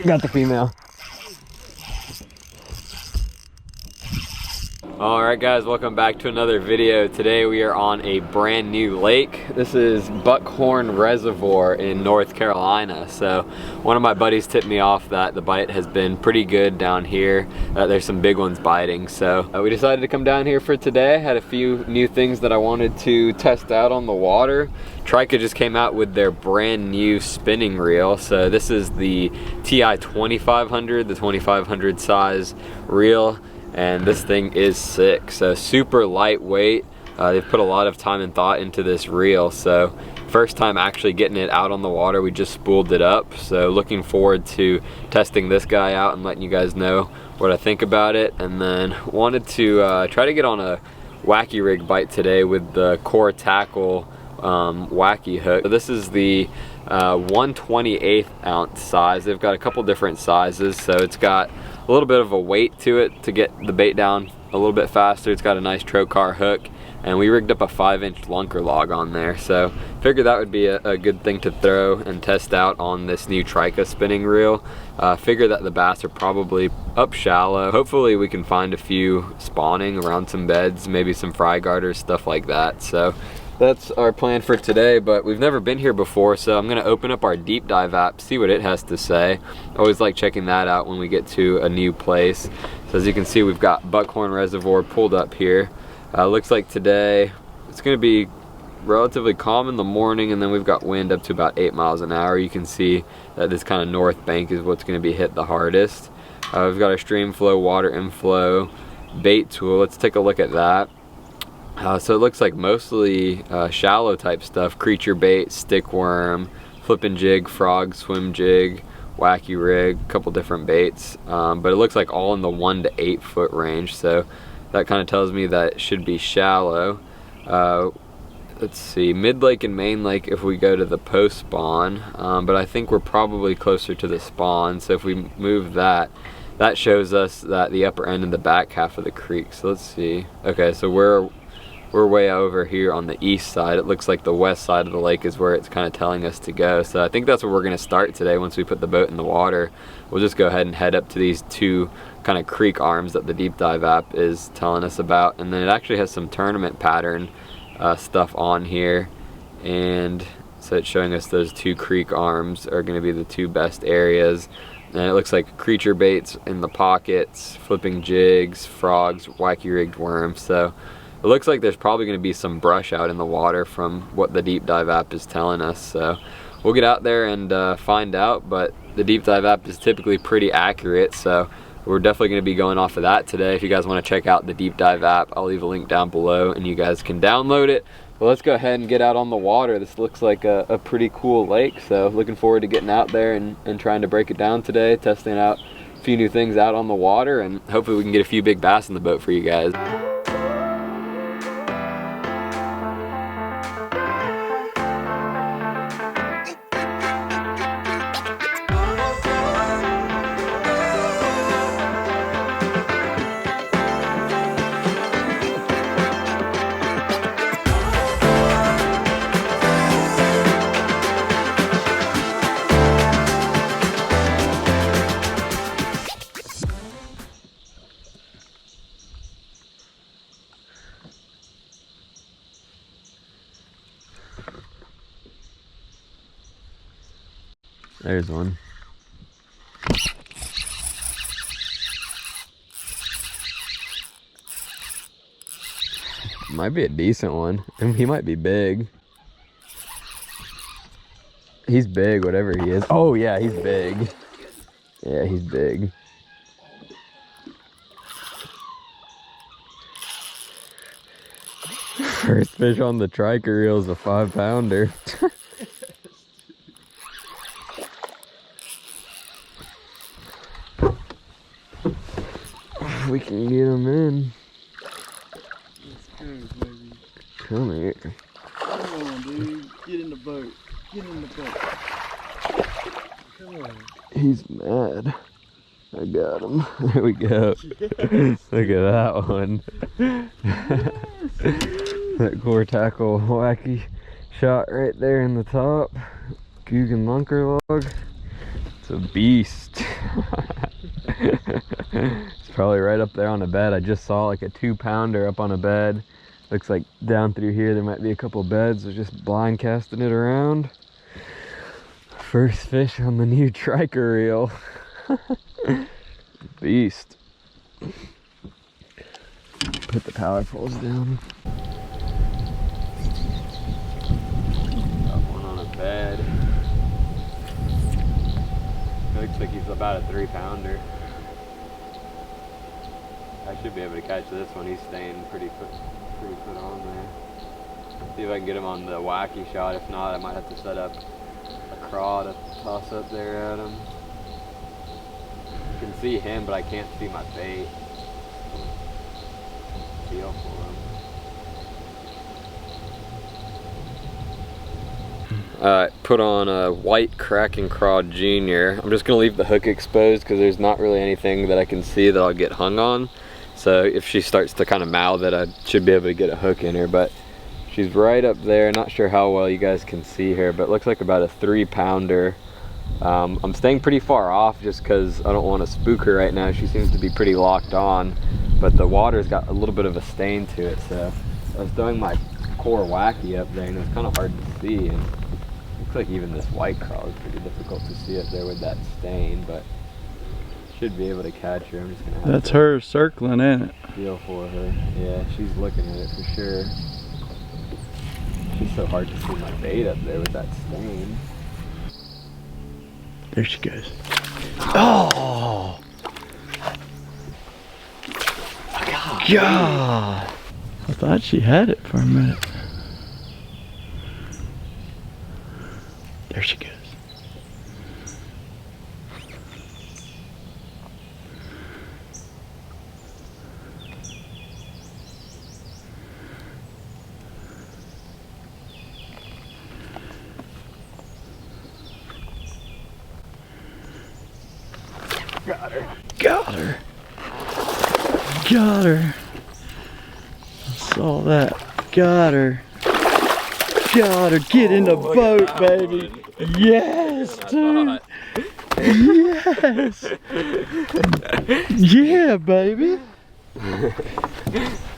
Got the female. Alright guys, welcome back to another video. Today we are on a brand new lake. This is Buckhorn Reservoir in North Carolina. So one of my buddies tipped me off that the bite has been pretty good down here. There's some big ones biting. So we decided to come down here for today. Had a few new things that I wanted to test out on the water. Greico just came out with their brand new spinning reel. So this is the TI 2500, the 2500 size reel. And this thing is sick. So super lightweight. They've put a lot of time and thought into this reel. So first time actually getting it out on the water, we just spooled it up. So looking forward to testing this guy out and letting you guys know what I think about it. And then wanted to try to get on a wacky rig bite today with the Core Tackle wacky hook. So this is the 1/28 ounce size. They've got a couple different sizes, so it's got a little bit of a weight to it to get the bait down a little bit faster. It's got a nice trocar hook, and we rigged up a 5-inch lunker log on there, so figured that would be a good thing to throw and test out on this new Greico spinning reel. Figure that the bass are probably up shallow. Hopefully we can find a few spawning around some beds, maybe some fry garters, stuff like that. So that's our plan for today, but we've never been here before, so I'm gonna open up our deep dive app, see what it has to say. Always like checking that out when we get to a new place. So as you can see, we've got Buckhorn Reservoir pulled up here. Looks like today it's gonna be relatively calm in the morning, and then we've got wind up to about 8 miles an hour. You can see that this kind of north bank is what's gonna be hit the hardest. We've got our stream flow, water inflow, bait tool. Let's take a look at that. So it looks like mostly shallow type stuff, creature bait, stick worm, flip and jig, frog, swim jig, wacky rig, a couple different baits. But it looks like all in the 1 to 8 foot range, so that kind of tells me that it should be shallow. Let's see, mid lake and main lake if we go to the post spawn, but I think we're probably closer to the spawn, so if we move that, that shows us that the upper end and the back half of the creek. So let's see. Okay, so we're way over here on the east side. It looks like the west side of the lake is where it's kind of telling us to go. So I think that's where we're going to start today. Once we put the boat in the water, we'll just go ahead and head up to these two kind of creek arms that the deep dive app is telling us about. And then it actually has some tournament pattern stuff on here. And so it's showing us those two creek arms are going to be the two best areas. And it looks like creature baits in the pockets, flipping jigs, frogs, wacky rigged worms. So it looks like there's probably going to be some brush out in the water from what the deep dive app is telling us. So we'll get out there and find out, but the deep dive app is typically pretty accurate, so we're definitely going to be going off of that today. If you guys want to check out the deep dive app, I'll leave a link down below and you guys can download it. But let's go ahead and get out on the water. This looks like a pretty cool lake, so looking forward to getting out there and trying to break it down today, testing out a few new things out on the water, and hopefully we can get a few big bass in the boat for you guys. There's one. Might be a decent one. I mean, he might be big. He's big, whatever he is. Oh yeah, he's big. Yeah, he's big. First fish on the Greico reel is a 5-pounder. We can get him in. Let's go, baby. Come here. Come on, dude. Get in the boat. Get in the boat. Come on. He's mad. I got him. There we go. Yes. Look at that one. That Core Tackle wacky shot right there in the top. Guggen lunker log. It's a beast. It's probably right up there on a bed. I just saw like a 2-pounder up on a bed. Looks like down through here there might be a couple beds. We're just blind casting it around. First fish on the new triker reel. Beast. Put the power poles down. Got one on a bed. Looks like he's about a 3-pounder. I should be able to catch this one. He's staying pretty put on there. See if I can get him on the wacky shot. If not, I might have to set up a craw to toss up there at him. I can see him, but I can't see my bait. Feel for him. Alright, put on a white cracking craw junior. I'm just gonna leave the hook exposed because there's not really anything that I can see that I'll get hung on. So if she starts to kind of mouth it, I should be able to get a hook in her, but she's right up there. Not sure how well you guys can see her, but it looks like about a 3-pounder. I'm staying pretty far off just because I don't want to spook her right now. She seems to be pretty locked on, but the water's got a little bit of a stain to it. So I was throwing my core wacky up there and it was kind of hard to see. And it looks like even this white craw is pretty difficult to see up there with that stain, but should be able to catch her. I'm just gonna have That's to her circling, ain't it? feel for her. Yeah, she's looking at it for sure. It's so hard to see my bait up there with that stain. There she goes. Oh! God! I thought she had it for a minute. There she goes. Got her. Got her. Got her. I saw that. Got her. Got her. Get in the boat, baby. Yes, dude. Yes. Yeah, baby.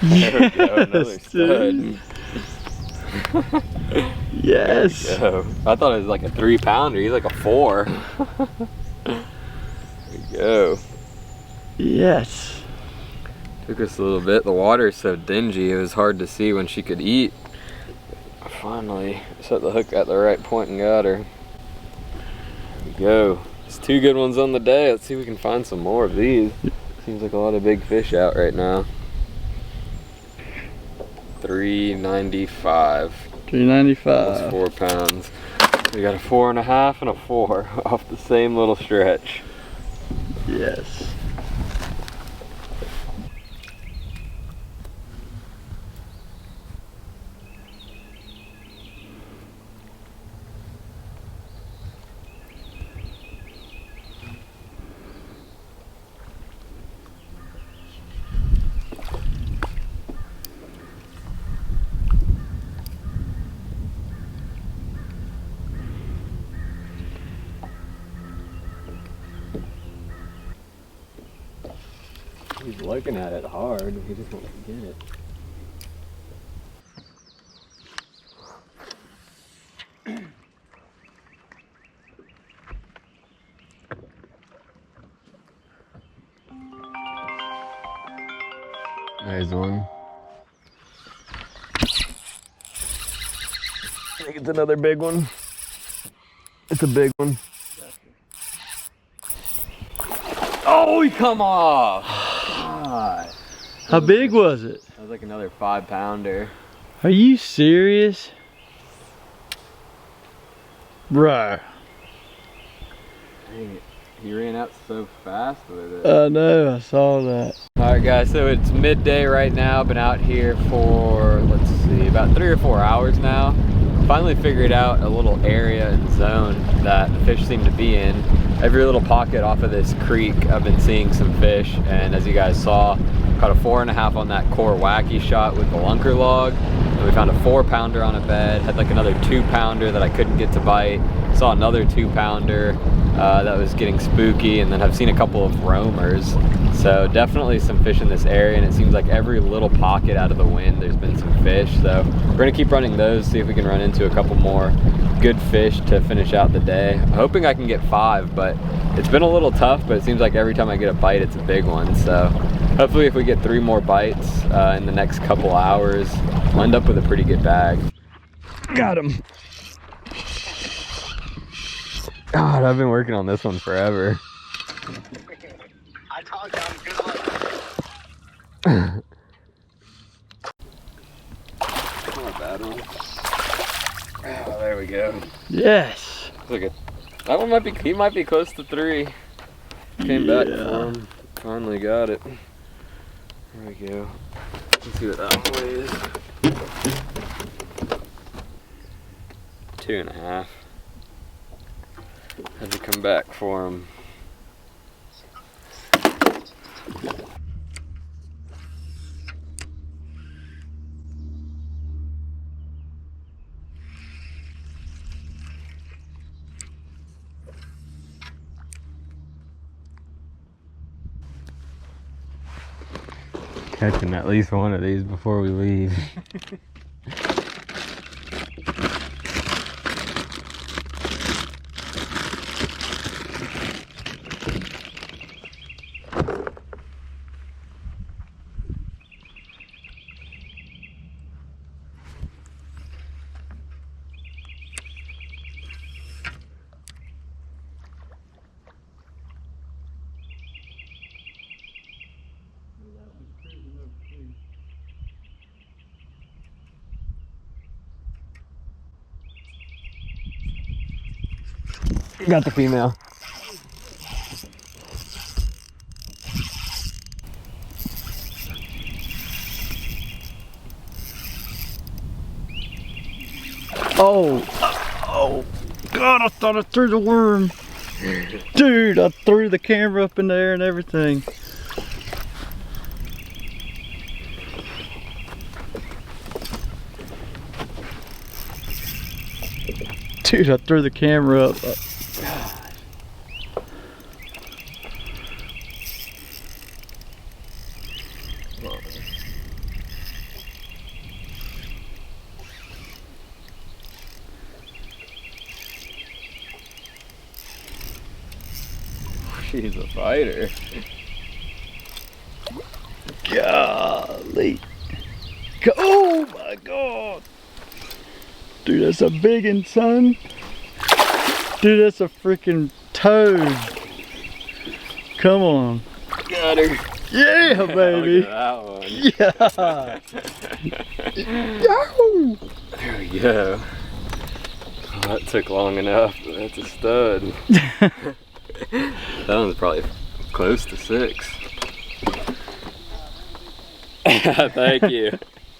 Yes, dude. Yes. I thought it was like a 3-pounder. He's like a 4. There we go. Yes. Took us a little bit. The water is so dingy, it was hard to see when she could eat. I finally set the hook at the right point and got her. There we go. It's 2 good ones on the day. Let's see if we can find some more of these. Seems like a lot of big fish out right now. 395. 395. That's 4 pounds. We got a 4.5 and a 4 off the same little stretch. Yes. He's looking at it hard. He just wants to get it. There's one. I think it's another big one. It's a big one. Oh, he come off! God. How big was it? That was like another 5-pounder. Are you serious? Bruh. Dang it. He ran out so fast with it. I know, I saw that. Alright guys, so it's midday right now. Been out here for, let's see, about 3 or 4 hours now. Finally figured out a little area and zone that the fish seem to be in. Every little pocket off of this creek, I've been seeing some fish, and as you guys saw, caught a 4.5 on that core wacky shot with the lunker log. And we found a 4-pounder on a bed, had like another 2-pounder that I couldn't get to bite. Saw another 2-pounder. that was getting spooky, and then I've seen a couple of roamers. So definitely some fish in this area, and it seems like every little pocket out of the wind there's been some fish. So we're gonna keep running those, see if we can run into a couple more good fish to finish out the day. I'm hoping I can get 5, but it's been a little tough, but it seems like every time I get a bite it's a big one. So hopefully if we get 3 more bites in the next couple hours, we'll end up with a pretty good bag. Got him. God, I've been working on this one forever. I told you, good luck. Not a bad one. Oh, there we go. Yes. Look at that one. He might be close to 3. Came back for him. Finally got it. There we go. Let's see what that one weighs. 2.5. Had to come back for him. Catching at least one of these before we leave. Got the female. Oh, God, I thought I threw the worm. Dude, I threw the camera up in there and everything. Dude, I threw the camera up. She's a fighter. Golly. Oh my God. Dude, that's a big one, son. Dude, that's a freaking toad. Come on. Got her. Yeah, baby. Look at that one. Yeah. Yo. There we go. Oh, that took long enough, but that's a stud. That one's probably close to 6. Thank you.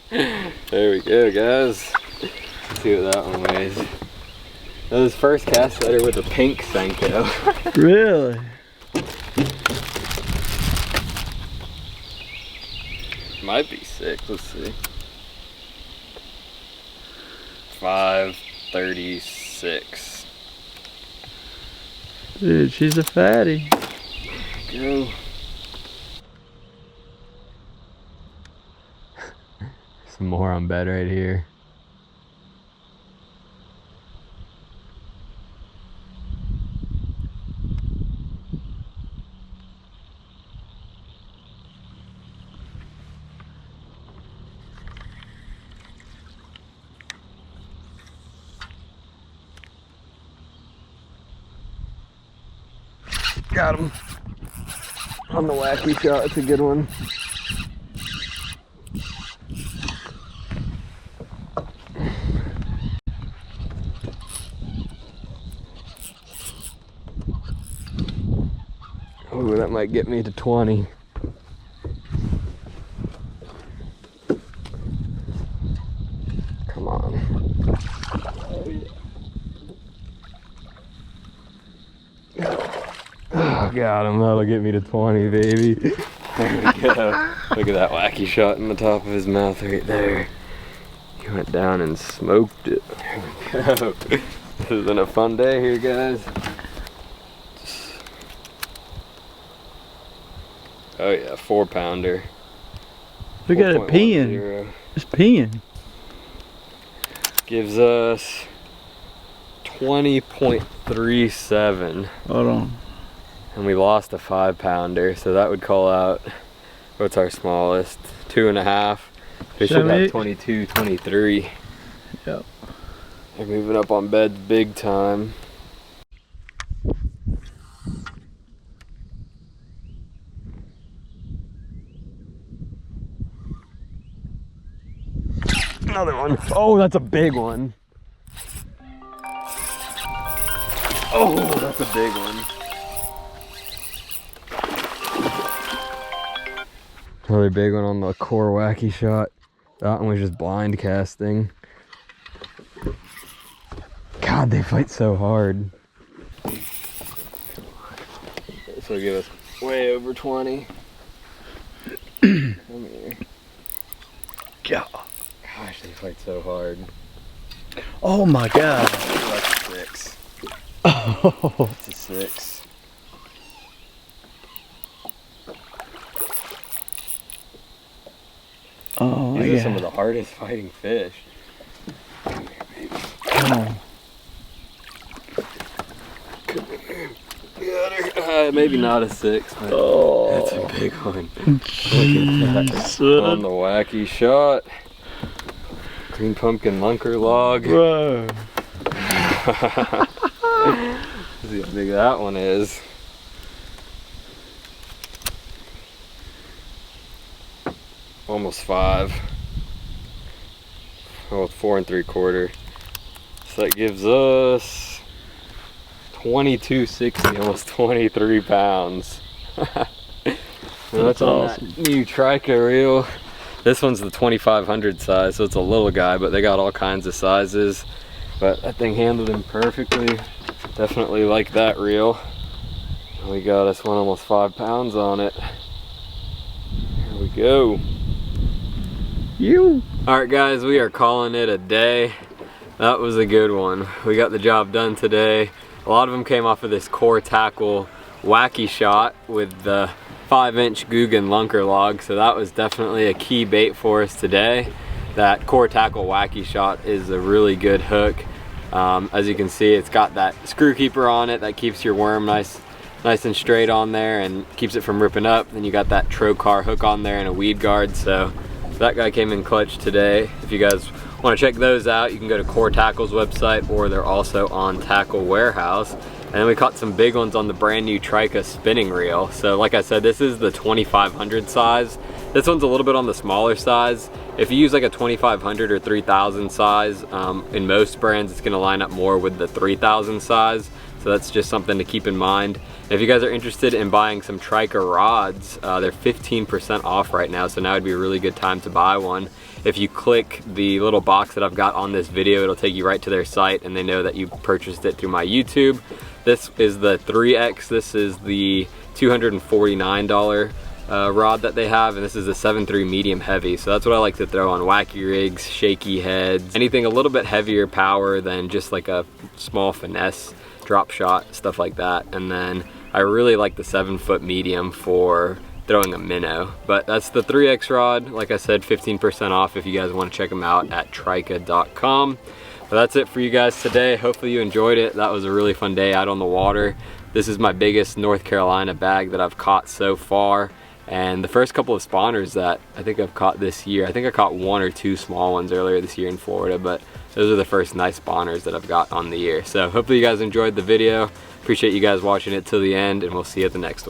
There we go, guys. Let's see what that one weighs. That was first cast setter with a pink Senko. Really? Might be 6, let's see. 536. Dude, she's a fatty. Go. Some more on bed right here. Got him on the wacky shot. It's a good one. Oh, that might get me to 20. Come on. Oh, got him. That'll get me to 20, baby. There we go. Look at that wacky shot in the top of his mouth right there. He went down and smoked it. There we go. This has been a fun day here, guys. Oh yeah, 4-pounder. Look at it peeing. It's peeing. Gives us 20.37. Hold on. And we lost a 5-pounder, so that would call out, what's our smallest? 2.5. They should have 22, 23. Yep. They're moving up on beds big time. Another one. Oh, that's a big one. Oh, that's a big one. Another big one on the core wacky shot. That one was just blind casting. God, they fight so hard. This will give us way over 20. Come here. God. Gosh, they fight so hard. Oh my God. Oh, that's a 6. Oh. It's a 6. Oh, These are some of the hardest fighting fish. Come here, baby. Come on. Come here. Got her. Maybe not a 6, but that's a big one. Look at that. On the wacky shot. Green pumpkin lunker log. Bro. See how big that one is. Almost 5. Oh, 4 3/4. So that gives us 22.60, almost 23 pounds. That's awesome. That new Greico reel. This one's the 2500 size, so it's a little guy, but they got all kinds of sizes. But that thing handled him perfectly. Definitely like that reel. We got us one almost 5 pounds on it. Here we go. Alright guys, we are calling it a day. That was a good one. We got the job done today. A lot of them came off of this core tackle wacky shot with the 5-inch Guggen lunker log, so that was definitely a key bait for us today. That core tackle wacky shot is a really good hook. As you can see, it's got that screw keeper on it that keeps your worm nice and straight on there and keeps it from ripping up. Then you got that trocar hook on there and a weed guard, so that guy came in clutch today. If you guys want to check those out, you can go to Core Tackle's website, or they're also on Tackle Warehouse. And then we caught some big ones on the brand new Greico spinning reel. So like I said, this is the 2500 size. This one's a little bit on the smaller size. If you use like a 2500 or 3000 size, in most brands, it's gonna line up more with the 3000 size. So that's just something to keep in mind. And if you guys are interested in buying some Greico rods, they're 15% off right now. So now would be a really good time to buy one. If you click the little box that I've got on this video, it'll take you right to their site and they know that you purchased it through my YouTube. This is the 3X, this is the $249 rod that they have, and this is a 7.3 medium heavy. So that's what I like to throw on wacky rigs, shaky heads, anything a little bit heavier power than just like a small finesse drop shot, stuff like that. And then I really like the 7-foot medium for throwing a minnow. But that's the 3X rod. Like I said, 15% off if you guys want to check them out at Greico.com. But that's it for you guys today. Hopefully you enjoyed it. That was a really fun day out on the water. This is my biggest North Carolina bag that I've caught so far. And the first couple of spawners that I think I've caught this year, I think I caught 1 or 2 small ones earlier this year in Florida, but those are the first nice spawners that I've got on the year. So hopefully you guys enjoyed the video. Appreciate you guys watching it till the end, and we'll see you at the next one.